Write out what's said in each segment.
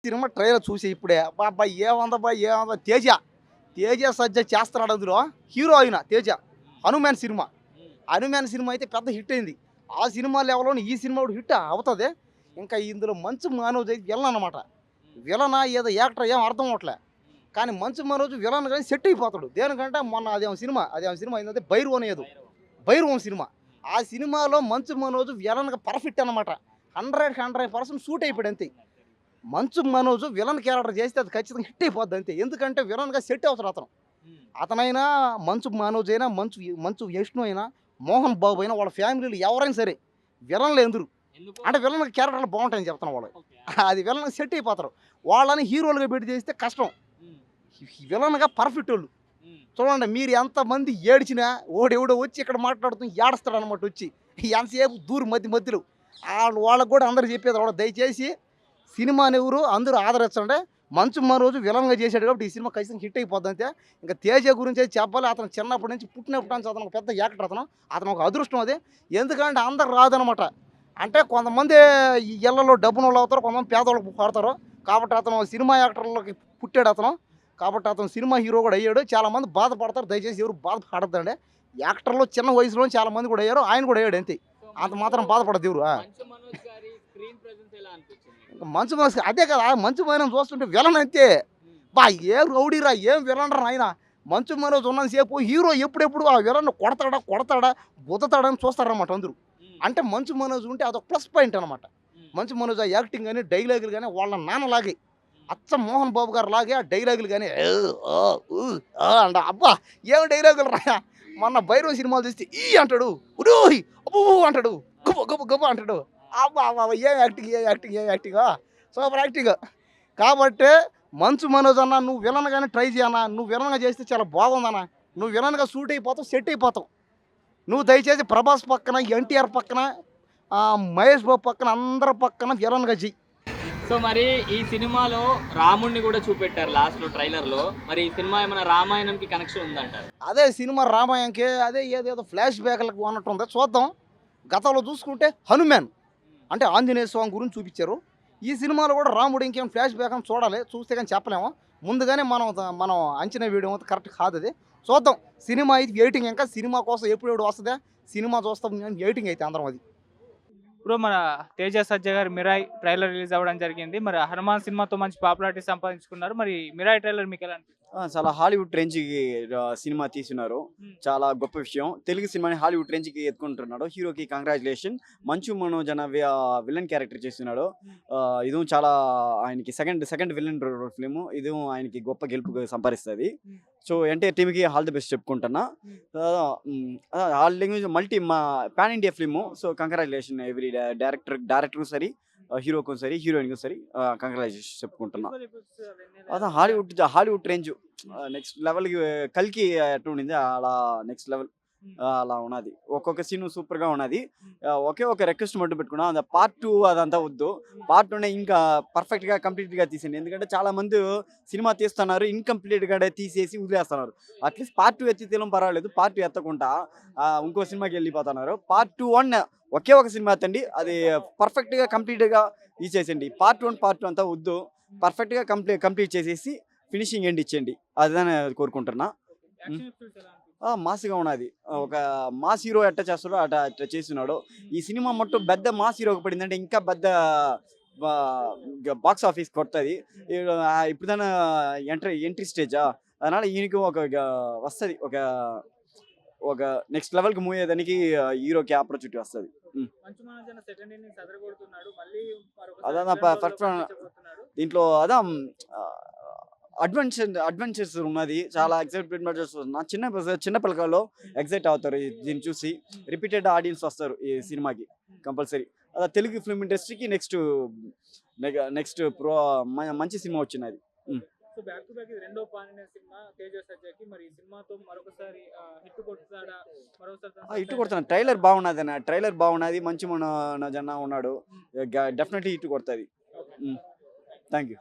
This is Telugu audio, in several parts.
సినిమా ట్రైలర్ చూసి ఇప్పుడే అబ్బా ఏముందబ్బా ఏముందా తేజ సజ్జ చేస్తున్నాడు అందులో హీరో అయిన తేజ హనుమాన్ సినిమా అయితే పెద్ద హిట్ అయింది. ఆ సినిమా లెవెల్లో ఈ సినిమా కూడా హిట్ అవుతుంది. ఇంకా ఇందులో మంచు మనోజ్ అయితే విలన్ అనమాట. విలనా ఏదో యాక్టర్ ఏం అర్థం అవట్లే. కానీ మంచు మనోజ్ విలన్ కానీ సెట్ అయిపోతాడు. దేనికంటే మొన్న అదేం సినిమా ఏంటంటే భైరవం సినిమా. ఆ సినిమాలో మంచు మనోజ్ విలన్గా పర్ఫెక్ట్ అనమాట. 100% సూట్ అయిపోయాడు అంతే. మంచు మనోజ్ విలన్ క్యారెక్టర్ చేస్తే అది ఖచ్చితంగా హిట్ అయిపోద్ది అంతే. ఎందుకంటే విలన్గా సెట్ అవుతాడు అతను. అతనైనా మంచు మనోజ్ అయినా మంచు విష్ణు అయినా మోహన్ బాబు అయినా వాళ్ళ ఫ్యామిలీలు ఎవరైనా సరే విలన్లు ఎందురు అంటే విలన్ క్యారెక్టర్లు బాగుంటాయని చెప్తాను వాళ్ళు. అది విలన్ సెట్ అయిపోతారు. వాళ్ళని హీరోలుగా పెట్టి చేస్తే కష్టం. విలన్గా పర్ఫెక్ట్ వాళ్ళు. చూడండి మీరు ఎంతమంది ఏడ్చినా ఓడెవడో వచ్చి ఇక్కడ మాట్లాడుతూ ఏడుస్తాడు అనమాట. వచ్చి ఎంతసేపు దూరు మధ్యలో వాళ్ళకు కూడా అందరూ చెప్పేది వాళ్ళు దయచేసి సినిమాని ఎవరు అందరూ ఆదరించండి. మంచు మనోజ్ విలన్గా చేశాడు కాబట్టి ఈ సినిమా ఖచ్చితంగా హిట్ అయిపోద్ది అంతే. ఇంకా తేజ గురించి అయితే చెప్పాలి. అతను చిన్నప్పటి నుంచి పుట్టినప్పటి నుంచి అతను ఒక పెద్ద యాక్టర్. అతను ఒక అదృష్టం అది. ఎందుకంటే అందరు రాదనమాట. అంటే కొంతమంది ఈ ఇళ్లలో డబ్బును వాళ్ళు అవుతారు, కొంతమంది పేదవాళ్ళకి పడతారు. కాబట్టి అతను సినిమా యాక్టర్లకి పుట్టాడు అతను. కాబట్టి అతను సినిమా హీరో కూడా అయ్యాడు. చాలామంది బాధపడతారు. దయచేసి ఎవరు బాధపడద్దండి. యాక్టర్లు చిన్న వయసులో చాలామంది కూడా అయ్యారు. ఆయన కూడా అయ్యాడు అంతే. అంత మాత్రం బాధపడద్దు ఎవరు. మంచు మనోజ్ అదే కదా మంచు మనోజ్ చూస్తుంటే విలన్ అంతే. ఏం రౌడీరా ఏం విలన్ రా ఆయన. మంచు మనోజ్ ఉన్నంతసేపు హీరో ఎప్పుడెప్పుడు ఆ విలన్ కొడతాడా గుద్దతాడని చూస్తారన్నమాట అందరూ. అంటే మంచు మనోజ్ ఉంటే అదొక ప్లస్ పాయింట్ అనమాట. మంచు మనోజ్ ఆ యాక్టింగ్ కానీ డైలాగులు కానీ వాళ్ళ నాన్నలాగే అచ్చ మోహన్ బాబు గారు లాగే ఆ డైలాగులు కానీ అంట. అబ్బా ఏం డైలాగులు రా. మొన్న భైరవ సినిమాలు చూస్తే ఈ అంటాడు, ఉడోయ్ అబ్బో అంటాడు, గొప్ప అంటాడు. అబ్బా ఏం యాక్టింగ్ సూపర్ యాక్టింగ్. కాబట్టి మంచు మనోజ్ అన్న నువ్వు విలన్గానే ట్రై చేయన్నా. నువ్వు విలన్గా చేస్తే చాలా బాగుందన్న. నువ్వు విలన్గా సూట్ అయిపోతావు, సెట్ అయిపోతావు. నువ్వు దయచేసి ప్రభాస్ పక్కన, ఎన్టీఆర్ పక్కన, మహేష్ బాబు పక్కన అందరి పక్కన విలన్గా చెయ్యి. సో మరి ఈ సినిమాలో రాముడిని కూడా చూపెట్టారు లాస్ట్లో ట్రైలర్లో. మరి ఈ సినిమా ఏమైనా రామాయణంకి కనెక్షన్ ఉందంటారు? అదే సినిమా రామాయణకి అదే ఏదేదో ఫ్లాష్ బ్యాక్లకు ఉన్నట్టుంది. చూద్దాం. గతంలో చూసుకుంటే హనుమాన్ అంటే ఆంజనేయ స్వామి గురించి చూపించారు. ఈ సినిమాలో కూడా రాముడు ఇంకేం ఫ్లాష్ బ్యాక్ అని చూడాలి. చూస్తే కానీ చెప్పలేము. ముందుగానే మనం అంచనా వేయడం అంతా కరెక్ట్ కాదు. అది చూద్దాం. సినిమా అయితే వెయిటింగ్. ఇంకా సినిమా కోసం ఎప్పుడు వస్తుందా సినిమా చూస్తాం వెయిటింగ్ అయితే అందరం. అది ఇప్పుడు మన తేజ సజ్జ గారి మిరాయ్ ట్రైలర్ రిలీజ్ అవ్వడం జరిగింది. మరి హనుమాన్ సినిమాతో మంచి పాపులారిటీ సంపాదించుకున్నారు. మరి మిరాయ్ ట్రైలర్ మీకు ఎలా అనిపించింది? చాలా హాలీవుడ్ రేంజ్కి సినిమా తీస్తున్నారు. చాలా గొప్ప విషయం. తెలుగు సినిమాని హాలీవుడ్ రేంజ్కి ఎత్తుకుంటున్నాడు. హీరోకి కంగ్రాచులేషన్. మంచు మనోజ్ అన్న విలన్ క్యారెక్టర్ చేస్తున్నాడు. ఇది చాలా ఆయనకి సెకండ్ విలన్ ఫిలిం. ఇది ఆయనకి గొప్ప గెలుపు సంపాదిస్తుంది. సో ఎన్టీఆర్ టీమ్కి ఆల్ ది బెస్ట్ చెప్పుకుంటున్నా. All language pan India film. So congratulation every director సరి, హీరోకు సరి, హీరోయిన్కి సరి కంగ్రాచులేషన్ చెప్పుకుంటున్నా. అదే హాలీవుడ్ రేంజ్ నెక్స్ట్ లెవెల్కి కల్కి ఎట్లా ఉండింది అలా నెక్స్ట్ లెవెల్ అలా ఉన్నది. ఒక్కొక్క సీన్ సూపర్గా ఉన్నది. ఒకే ఒక రిక్వెస్ట్ మట్టు పెట్టుకున్నాం. అది పార్ట్ 2 అదంతా వద్దు. పార్ట్ 2 ఇంకా పర్ఫెక్ట్గా కంప్లీట్గా తీసేయండి. ఎందుకంటే చాలా మంది సినిమా తీస్తున్నారు ఇన్కంప్లీట్గా తీసేసి వదిలేస్తున్నారు. అట్లీస్ట్ పార్ట్ 2 ఎత్తితేలం పర్వాలేదు. పార్ట్ 2 ఎత్తకుండా ఇంకో సినిమాకి వెళ్ళిపోతున్నారు. పార్ట్ 2 1 ఒకే ఒక సినిమా ఎత్తండి. అది పర్ఫెక్ట్గా కంప్లీట్గా తీసేసండి. పార్ట్ 1 పార్ట్ 2 అంతా వద్దు. పర్ఫెక్ట్గా కంప్లీట్ చేసేసి ఫినిషింగ్ ఎండ్ ఇచ్చేయండి. అదని కోరుకుంటున్నా. మాస్గా ఉన్నది. ఒక మాస్ హీరో ఎట్లా చేస్తాడో అట్లా చేస్తున్నాడు. ఈ సినిమా మొత్తం పెద్ద మాస్ హీరోకి పడిందంటే ఇంకా పెద్ద బాక్స్ ఆఫీస్ కొడుతుంది. ఇప్పుడుదానా ఎంట్రీ స్టేజా. அதனால ఈయనకి ఒక వస్తుంది. ఒక నెక్స్ట్ లెవెల్కి మూవ్ అయ్యేదానికి హీరోకి ఆపర్చునిటీ వస్తుంది. అదా ఫస్ట్ దీంట్లో అదా అడ్వెంచర్స్ ఉన్నది. చాలా ఎక్సైట్మెంట్ చూస్తున్నా. చిన్న పిల్లకాయలు ఎక్సైట్ అవుతారు దీన్ని చూసి. రిపీటెడ్ ఆడియన్స్ వస్తారు ఈ సినిమాకి కంపల్సరీ. అలా తెలుగు ఫిల్మ్ ఇండస్ట్రీకి నెక్స్ట్ మంచి సినిమా వచ్చినది. హిట్ కొడుతున్నా. ట్రైలర్ బాగున్నది అన్న. ట్రైలర్ బాగున్నది. మంచి మనోజ్ అన్న ఉన్నాడు. డెఫినెట్లీ హిట్ కొడుతుంది. Thank you.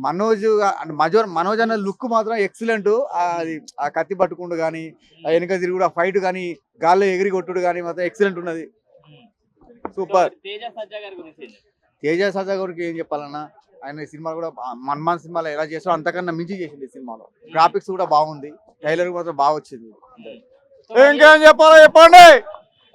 మనోజ్ అన్న లుక్ మాత్రం ఎక్సలెంట్. అది ఆ కత్తి పట్టుకుంటూ కానీ, వెనక తిరుగుడు, ఆ ఫైట్ కానీ, గాల్లో ఎగిరి కొట్టుడు కానీ మాత్రం ఎక్సలెంట్ ఉన్నది. సూపర్. తేజ సజ్జా గారికి ఏం చెప్పాలన్నా, ఆయన ఈ సినిమాలు కూడా మన్మాన్ సినిమాలో ఎలా చేస్తారో అంతకన్నా మించి చేసింది ఈ సినిమాలో. గ్రాఫిక్స్ కూడా బాగుంది, ట్రైలర్ మాత్రం బాగా వచ్చింది. సో మరి- ఇంకేం చెప్పాలో చెప్పండి.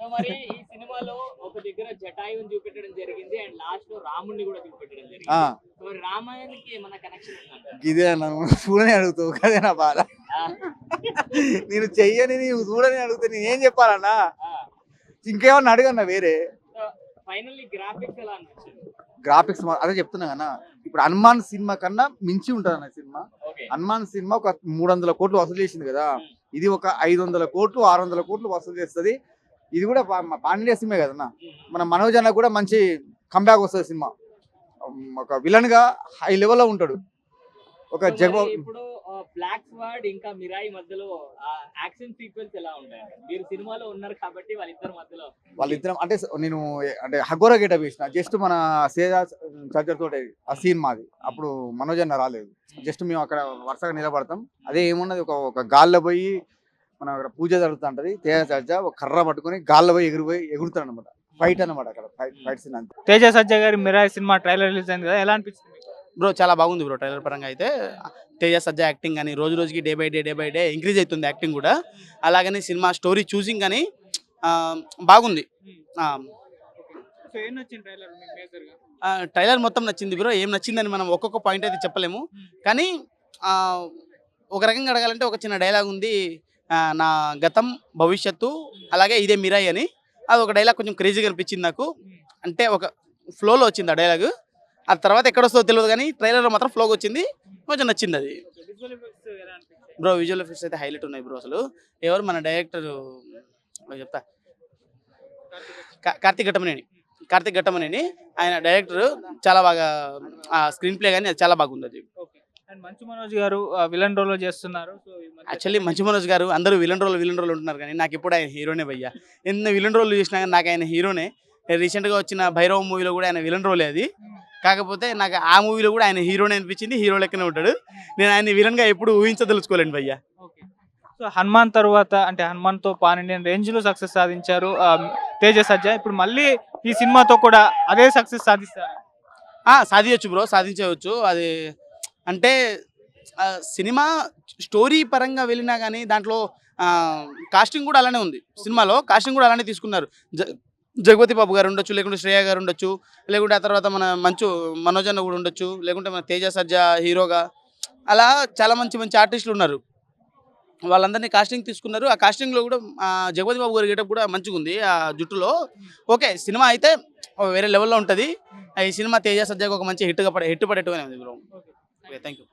సో మరి ఈ సినిమాలో ఒక దగ్గర జటాయువుని చూపెట్టడం జరిగింది అండ్ లాస్ట్ లో రాముడిని కూడా చూపెట్టడం ఆ, జరిగింది. మరి రామాయణానికి ఏమైనా కనెక్షన్ ఉందంట? ఇదే నన్ను చూడని అడుగుతావు కదే నా బాధ. నేను చెయ్యని నీవు చూడని అడిగితే నేను ఏం చెప్పాలన్నా, ఇంకేమన్నా అడగన్నా వేరే. ఫైనల్లీ గ్రాఫిక్స్ ఎలా అనిపించింది? గ్రాఫిక్స్ అదే చెప్తున్నా కన్నా, ఇప్పుడు హనుమాన్ సినిమా కన్నా మించి ఉంటుంది అన్న సినిమా. ఓకే. హనుమాన్ సినిమా ఒక 300 కోట్లు వసూలు చేసింది కదా, ఇది ఒక 500 కోట్లు 600 కోట్లు వసూలు చేస్తుంది. ఇది కూడా పాండ్య సినిమా కదన్నా. మన మనోజ్ అన్న కూడా మంచి కంబ్యాక్ వస్తుంది సినిమా. ఒక విలన్ గా హై లెవెల్లో ఉంటాడు. ఒక సో జగ మరి ఇప్పుడు బ్లాక్ స్వాడ్ ఇంకా మిరాయి మధ్యలో యాక్షన్ సీక్వెన్స్ ఎలా ఉంటాయి? మీరు సినిమాలో ఉన్నారు కాబట్టి వాళ్ళిద్దరి మధ్యలో వాళ్ళిద్దరం అంటే నేను అంటే హగోరా గెటప్ వేసిన జస్ట్ మన సేజా చర్చర్ తోటి ఆ సీన్ మాది. అప్పుడు మనోజ్ అన్న రాలేదు, జస్ట్ మేము అక్కడ వరుసగా నిలబడతాం. అదే ఏమున్నది, ఒక గాల్లో పోయి మన అక్కడ పూజ జరుగుతుంటది. తేజ సజ్జ ఒక కర్ర పట్టుకొని గాల్లో పోయి ఎగురుతాడు అనమాట. ఫైట్ అనమాట, అక్కడ ఫైట్ సీన్ అంతే. తేజ సజ్జా గారి మిరాయి సినిమా ట్రైలర్ రిలీజ్ అయింది కదా, ఎలా అనిపించింది మీకు? బ్రో చాలా బాగుంది బ్రో. ట్రైలర్ పరంగా అయితే తేజ సజ్జా యాక్టింగ్ కానీ రోజు రోజుకి డే బై డే ఇంక్రీజ్ అవుతుంది యాక్టింగ్ కూడా. అలాగని సినిమా స్టోరీ చూసింగ్ కానీ బాగుంది. సో ఏం నచ్చింది ట్రైలర్ మీకు మేజర్ గా? ట్రైలర్ మొత్తం నచ్చింది బ్రో. ఏం నచ్చిందని మనం ఒక్కొక్క పాయింట్ అయితే చెప్పలేము, కానీ ఆ, ఒక రకంగా అడగాలంటే ఒక చిన్న డైలాగ్ ఉంది, నా గతం భవిష్యత్తు అలాగే ఇదే మిరాయి అని. అది ఒక డైలాగ్ కొంచెం క్రేజీగా అనిపించింది నాకు. అంటే ఒక ఫ్లోలో వచ్చింది ఆ డైలాగ్. ఆ తర్వాత ఎక్కడ వస్తుందో తెలియదు కానీ ట్రైలర్లో మాత్రం ఫ్లోగా వచ్చింది, కొంచెం నచ్చింది అది. విజువల్ ఎఫెక్ట్స్ ఎలా అనిపించాయి? బ్రో విజువల్ ఎఫెక్ట్స్ అయితే హైలైట్ ఉన్నాయి బ్రో. అసలు ఎవరు మన డైరెక్టర్ చెప్తా, కార్తీక్ ఘట్టమనేని ఆయన డైరెక్టర్ చాలా బాగా స్క్రీన్ ప్లే కానీ అది చాలా బాగుంది అది. ఓకే. అండ్ మంచు మనోజ్ గారు విలన్ రోల్ లో చేస్తున్నారు. సో ఈ మధ్య యాక్చువల్లీ మంచు మనోజ్ గారు అందరూ విలన్ రోల్ ఉంటున్నారు, కానీ నాకు ఎప్పుడు ఆయన హీరోనే భయ్యా. ఎన్ని విలన్ రోల్ చేసినా కానీ నాకు ఆయన హీరోనే. రీసెంట్గా వచ్చిన భైరవ మూవీలో కూడా ఆయన విలన్ రోలే అది. కాకపోతే నాకు ఆ మూవీలో కూడా ఆయన హీరోనే అనిపించింది, హీరో లెక్కనే ఉంటాడు. నేను ఆయన విలన్గా ఎప్పుడు ఊహించదలుచుకోలేను భయ్యా. ఓకే. సో హనుమాన్ తర్వాత అంటే హనుమాన్ తో పాన్ ఇండియన్ రేంజ్ లో సక్సెస్ సాధించారు తేజ సజ్జా. ఇప్పుడు మళ్ళీ ఈ సినిమాతో కూడా అదే సక్సెస్ సాధిస్తారు. సాధించవచ్చు బ్రో, సాధించవచ్చు. అది అంటే సినిమా స్టోరీ పరంగా వెళ్ళినా కానీ దాంట్లో కాస్టింగ్ కూడా అలానే ఉంది. సినిమాలో కాస్టింగ్ కూడా అలానే తీసుకున్నారు. జగపతి బాబు గారు ఉండొచ్చు, లేకుంటే శ్రేయ గారు ఉండొచ్చు, లేకుంటే ఆ తర్వాత మన మనోజ్ అన్న కూడా ఉండొచ్చు, లేకుంటే మన తేజ సజ్జా హీరోగా, అలా చాలా మంచి ఆర్టిస్టులు ఉన్నారు. వాళ్ళందరినీ కాస్టింగ్ తీసుకున్నారు. ఆ కాస్టింగ్లో కూడా జగపతి బాబు గారి గెటప్ కూడా మంచిగా ఉంది ఆ జుట్టులో. ఓకే, సినిమా అయితే వేరే లెవెల్లో ఉంటుంది. ఈ సినిమా తేజ సజ్జాకి ఒక మంచి హిట్ పడేట్టుగానే ఉంది బ్రో. Okay, thank you.